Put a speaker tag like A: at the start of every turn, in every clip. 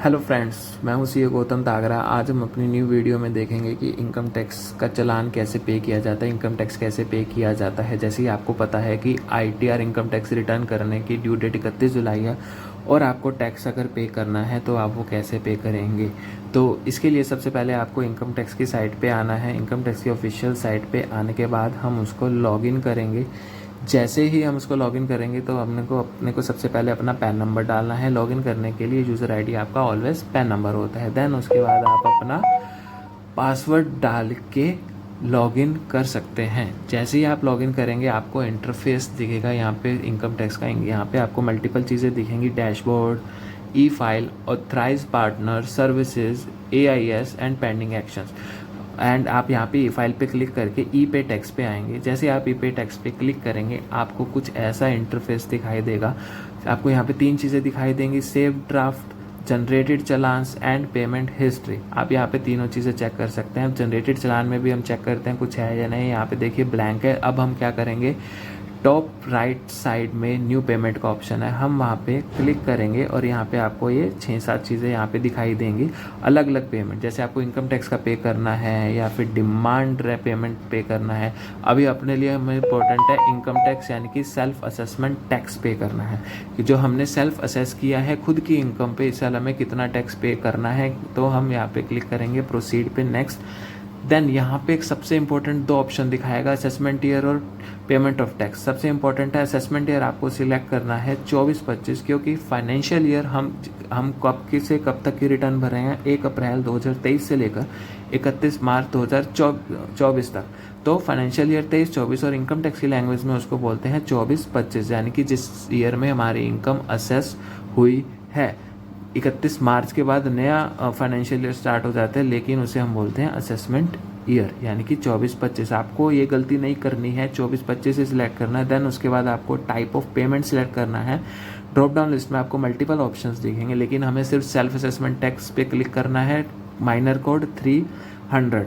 A: Hello friends, मैं हूं CA Gautam तागरा। आज हम अपनी न्यू वीडियो में देखेंगे कि इनकम टैक्स का चालान कैसे पे किया जाता है, इनकम टैक्स कैसे पे किया जाता है। जैसे ही आपको पता है कि आईटीआर इनकम टैक्स रिटर्न करने की ड्यू डेट 31 जुलाई है और आपको टैक्स अगर पे करना है तो आप वो कैसे पे करेंगे। तो इसके लिए सबसे पहले आपको इनकम टैक्स की साइट पे आना है। इनकम टैक्स की ऑफिशियल साइट पे आने के बाद हम उसको लॉगिन करेंगे। जैसे ही हम उसको लॉगिन करेंगे तो अपने को सबसे पहले अपना पैन नंबर डालना है। लॉगिन करने के लिए यूज़र आईडी आपका ऑलवेज पैन नंबर होता है। देन उसके बाद आप अपना पासवर्ड डाल के लॉगिन कर सकते हैं। जैसे ही आप लॉगिन करेंगे आपको इंटरफेस दिखेगा यहाँ पे इनकम टैक्स का। यहाँ पे आपको मल्टीपल चीज़ें दिखेंगी, dashboard, e file, authorise partner, services, AIS and pending actions. And आप यहाँ पे ई फाइल पे क्लिक करके ई पे टैक्स पे आएंगे। जैसे आप ई पे टैक्स पे क्लिक करेंगे आपको कुछ ऐसा इंटरफेस दिखाई देगा। आपको यहाँ पे 3 चीज़ें दिखाई देंगी, save draft, generated challans and payment history. आप यहाँ पे तीनों चीज़ें चेक कर सकते हैं। जनरेटेड चलान में भी हम चेक करते हैं कुछ है या नहीं। यहाँ पे देखिए ब्लैंक है। अब हम क्या करेंगे, टॉप राइट साइड में न्यू पेमेंट का ऑप्शन है, हम वहाँ पे क्लिक करेंगे और यहाँ पे आपको ये 6-7 चीज़ें यहाँ पे दिखाई देंगी, अलग अलग पेमेंट। जैसे आपको इनकम टैक्स का पे करना है या फिर डिमांड पेमेंट पे करना है। अभी अपने लिए हमें इम्पोर्टेंट है इनकम टैक्स, यानी कि सेल्फ असेसमेंट टैक्स पे करना है कि जो हमने सेल्फ असेस किया है खुद की इनकम पे, इस साल हमें कितना टैक्स पे करना है। तो हम यहाँ पे क्लिक करेंगे प्रोसीड पे, नेक्स्ट। देन यहाँ पे एक सबसे इंपॉर्टेंट 2 ऑप्शन दिखाएगा, असेसमेंट ईयर और पेमेंट ऑफ टैक्स। सबसे इंपॉर्टेंट है असेसमेंट ईयर, आपको सिलेक्ट करना है 24-25, क्योंकि फाइनेंशियल ईयर हम कब से कब तक की रिटर्न भर रहे हैं, 1 अप्रैल 2023 से लेकर 31 मार्च 2024 तक। तो फाइनेंशियल ईयर 23-24 और इनकम टैक्स की लैंग्वेज में उसको बोलते हैं 24-25, यानी कि जिस ईयर में हमारी इनकम असेस हुई है। 31 मार्च के बाद नया फाइनेंशियल ईयर स्टार्ट हो जाता है, लेकिन उसे हम बोलते हैं असेसमेंट ईयर, यानी कि 24-25। आपको ये गलती नहीं करनी है, 24-25 से सिलेक्ट करना है। देन उसके बाद आपको टाइप ऑफ पेमेंट सिलेक्ट करना है। ड्रॉप डाउन लिस्ट में आपको मल्टीपल ऑप्शंस दिखेंगे, लेकिन हमें सिर्फ सेल्फ असेसमेंट टैक्स पे क्लिक करना है। Minor code 300।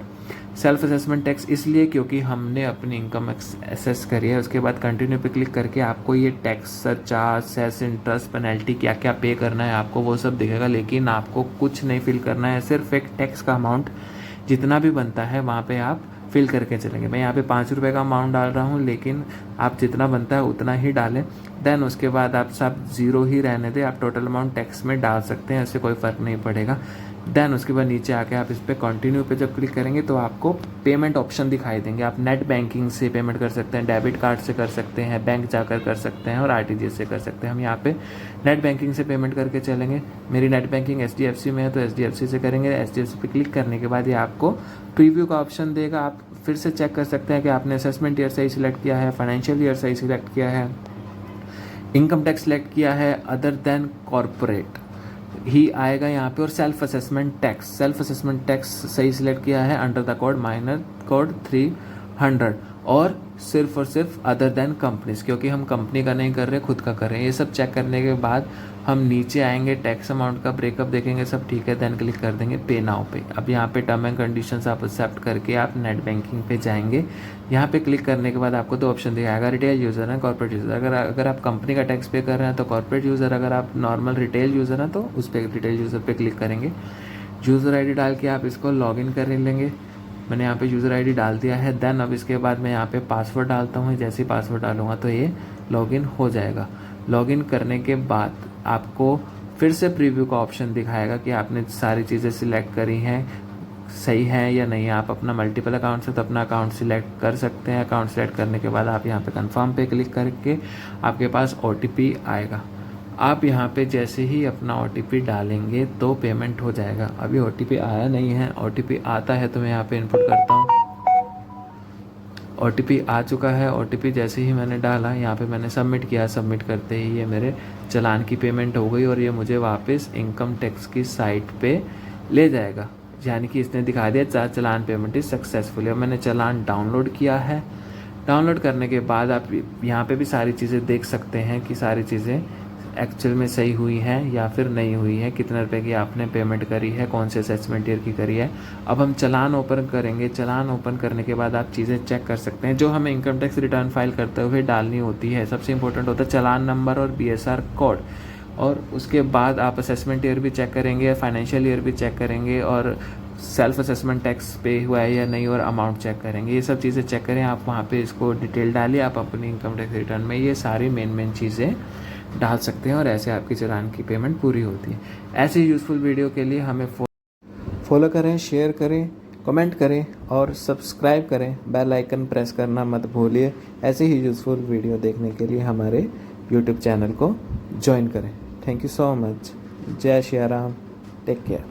A: Self assessment tax इसलिए क्योंकि हमने अपनी इनकम असेस करी है। उसके बाद कंटिन्यू पे क्लिक करके आपको ये tax, surcharge, cess, interest, penalty क्या क्या पे करना है आपको वो सब दिखेगा, लेकिन आपको कुछ नहीं फिल करना है। सिर्फ एक टैक्स का अमाउंट जितना भी बनता है वहाँ पे आप फिल करके चलेंगे। मैं यहाँ पे 5 रुपये का अमाउंट डाल रहा हूँ, लेकिन आप जितना बनता है उतना ही डालें। देन उसके बाद आप सब 0 ही रहने दें, आप टोटल अमाउंट टैक्स में डाल सकते हैं, इससे कोई फ़र्क नहीं पड़ेगा। देन उसके बाद नीचे आके आप इस पर कंटिन्यू पे जब क्लिक करेंगे तो आपको पेमेंट ऑप्शन दिखाई देंगे। आप नेट बैंकिंग से पेमेंट कर सकते हैं, डेबिट कार्ड से कर सकते हैं, बैंक जाकर कर सकते हैं और RTGS से कर सकते हैं। हम यहाँ पे नेट बैंकिंग से पेमेंट करके चलेंगे। मेरी नेट बैंकिंग HDFC में है तो HDFC से करेंगे। HDFC पे क्लिक करने के बाद ये आपको प्रीव्यू का ऑप्शन देगा। आप फिर से चेक कर सकते हैं कि आपने असेसमेंट ईयर सही सिलेक्ट किया है, फाइनेंशियल ईयर सही सिलेक्ट किया है, इनकम टैक्स सिलेक्ट किया है, अदर देन कॉरपोरेट ही आएगा यहाँ पे, और सेल्फ असेसमेंट टैक्स सही सिलेक्ट किया है under the code minor code 300, और सिर्फ अदर देन कंपनीज, क्योंकि हम कंपनी का नहीं कर रहे, खुद का कर रहे हैं। ये सब चेक करने के बाद हम नीचे आएंगे, टैक्स अमाउंट का ब्रेकअप देखेंगे, सब ठीक है। देन क्लिक कर देंगे पे नाउ पे। अब यहाँ पे टर्म एंड कंडीशंस आप एक्सेप्ट करके आप नेट बैंकिंग पे जाएंगे। यहाँ पे क्लिक करने के बाद आपको 2 ऑप्शन दिखाएगा, रिटेल यूज़र है, कॉर्पोरेट यूज़र। अगर आप कंपनी का टैक्स पे कर रहे हैं तो कॉर्पोरेट यूज़र, अगर आप नॉर्मल रिटेल यूज़र हैं तो उस पर रिटेल यूज़र पे क्लिक करेंगे। यूज़र ID डाल के आप इसको लॉगिन कर लेंगे। मैंने यहाँ पे यूज़र ID डाल दिया है। देन अब इसके बाद मैं यहाँ पे पासवर्ड डालता हूँ। जैसे ही पासवर्ड डालूंगा तो ये लॉगिन हो जाएगा। लॉगिन करने के बाद आपको फिर से प्रीव्यू का ऑप्शन दिखाएगा कि आपने सारी चीज़ें सिलेक्ट करी हैं, सही है या नहीं। आप अपना मल्टीपल अकाउंट से तो अपना अकाउंट सिलेक्ट कर सकते हैं। अकाउंट सिलेक्ट करने के बाद आप यहाँ पे कंफर्म पे क्लिक करके आपके पास OTP आएगा। आप यहाँ पे जैसे ही अपना OTP डालेंगे तो पेमेंट हो जाएगा। अभी OTP आया नहीं है, OTP आता है तो मैं यहाँ पे इनपुट करता हूँ। OTP आ चुका है। OTP जैसे ही मैंने डाला, यहाँ पे मैंने सबमिट किया, सबमिट करते ही ये मेरे चालान की पेमेंट हो गई और ये मुझे वापस इनकम टैक्स की साइट पे ले जाएगा, यानी कि इसने दिखा दिया चालान पेमेंट इज सक्सेसफुल। अब मैंने चालान डाउनलोड किया है। डाउनलोड करने के बाद आप यहाँ पे भी सारी चीज़ें देख सकते हैं कि सारी चीज़ें एक्चुअल में सही हुई है या फिर नहीं हुई है, कितने रुपए की आपने पेमेंट करी है, कौन से असेसमेंट ईयर की करी है। अब हम चालान ओपन करेंगे। चालान ओपन करने के बाद आप चीज़ें चेक कर सकते हैं जो हमें इनकम टैक्स रिटर्न फाइल करते हुए डालनी होती है। सबसे इंपॉर्टेंट होता है चालान नंबर और BSR कोड। और उसके बाद आप असेसमेंट ईयर भी चेक करेंगे, फाइनेंशियल ईयर भी चेक करेंगे और सेल्फ असेसमेंट टैक्स पे हुआ है या नहीं और अमाउंट चेक करेंगे। ये सब चीज़ें चेक करें आप, वहाँ पे इसको डिटेल डालिए आप अपनी इनकम टैक्स रिटर्न में, ये सारी मेन चीज़ें डाल सकते हैं और ऐसे आपकी चालान की पेमेंट पूरी होती है। ऐसे यूज़फुल वीडियो के लिए हमें फॉलो करें, शेयर करें, कमेंट करें और सब्सक्राइब करें। बेल आइकन प्रेस करना मत भूलिए। ऐसे ही यूज़फुल वीडियो देखने के लिए हमारे यूट्यूब चैनल को ज्वाइन करें। Thank you so much. जय श्री राम। Take care.